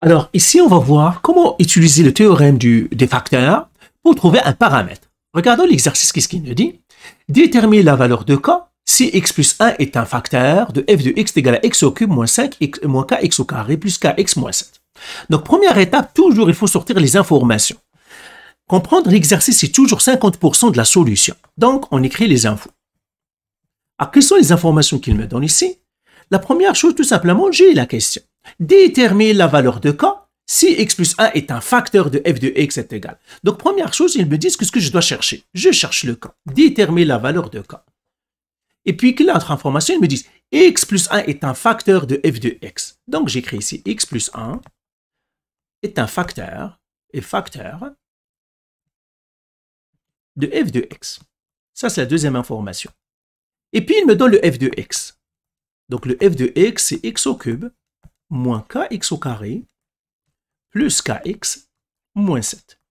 Alors, ici, on va voir comment utiliser le théorème des facteurs pour trouver un paramètre. Regardons l'exercice, qu'est-ce qu'il nous dit? Déterminer la valeur de k si x plus 1 est un facteur de f de x égale à x au cube moins 5 moins kx au carré plus kx moins 7. Donc, première étape, toujours, il faut sortir les informations. Comprendre l'exercice, c'est toujours 50% de la solution. Donc, on écrit les infos. Alors, quelles sont les informations qu'il me donne ici? La première chose, tout simplement, j'ai la question. Déterminer la valeur de k si x plus 1 est un facteur de f de x est égal. Donc, première chose, ils me disent que ce que je dois chercher. Je cherche le k. Déterminer la valeur de k. Et puis, quelle autre information? Ils me disent x plus 1 est un facteur de f de x. Donc, j'écris ici x plus 1 est un facteur de f de x. Ça, c'est la deuxième information. Et puis, il me donne le f de x. Donc, le f de x, c'est x au cube moins kx au carré plus kx moins 7.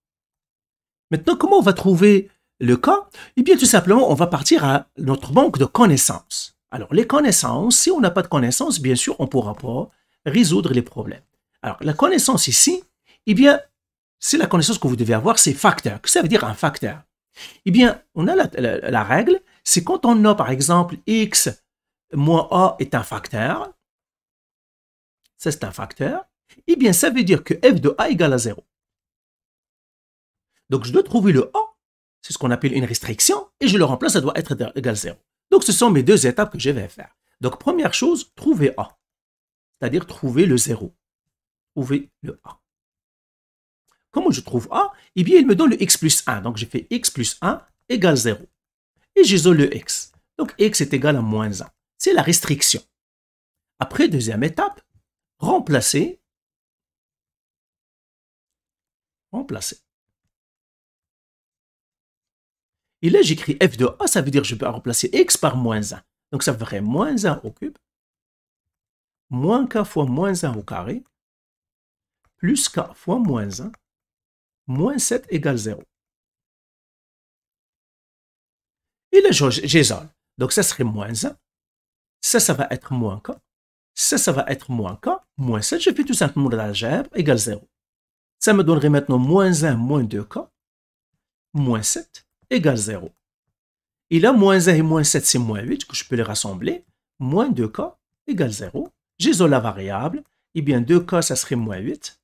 Maintenant, comment on va trouver le k? Eh bien, tout simplement, on va partir à notre banque de connaissances. Alors, les connaissances, si on n'a pas de connaissances, bien sûr, on ne pourra pas résoudre les problèmes. Alors, la connaissance ici, eh bien, c'est la connaissance que vous devez avoir, c'est facteur. Qu'est-ce que ça veut dire un facteur? Eh bien, on a la règle, c'est quand on a, par exemple, x moins a est un facteur, ça c'est un facteur, eh bien, ça veut dire que f de a égale à 0. Donc, je dois trouver le a, c'est ce qu'on appelle une restriction, et je le remplace, ça doit être égal à 0. Donc, ce sont mes deux étapes que je vais faire. Donc, première chose, trouver a, c'est-à-dire trouver le 0. Trouver le a. Comment je trouve a? Eh bien, il me donne le x plus 1. Donc, j'ai fait x plus 1 égale 0. Et j'isole le x. Donc, x est égal à moins 1. C'est la restriction. Après, deuxième étape, remplacer. Et là, j'écris f de a, ça veut dire que je peux remplacer x par moins 1. Donc, ça ferait moins 1 au cube, moins k fois moins 1 au carré, plus k fois moins 1, moins 7 égale 0. Et là, j'isole. Donc, ça serait moins 1. Ça va être moins k. Ça va être moins k, moins 7. Je fais tout simplement de l'algèbre, égale 0. Ça me donnerait maintenant moins 1, moins 2k, moins 7, égale 0. Et là, moins 1 et moins 7, c'est moins 8, que je peux les rassembler. Moins 2k égale 0. J'isole la variable. Eh bien, 2k, ça serait moins 8.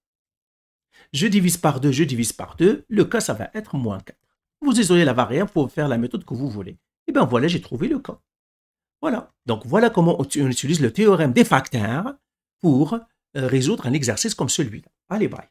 Je divise par 2, je divise par 2. Le k, ça va être moins 4. Vous isolez la variable pour faire la méthode que vous voulez. Et bien voilà, j'ai trouvé le k. Voilà. Donc voilà comment on utilise le théorème des facteurs pour résoudre un exercice comme celui-là. Allez, bye.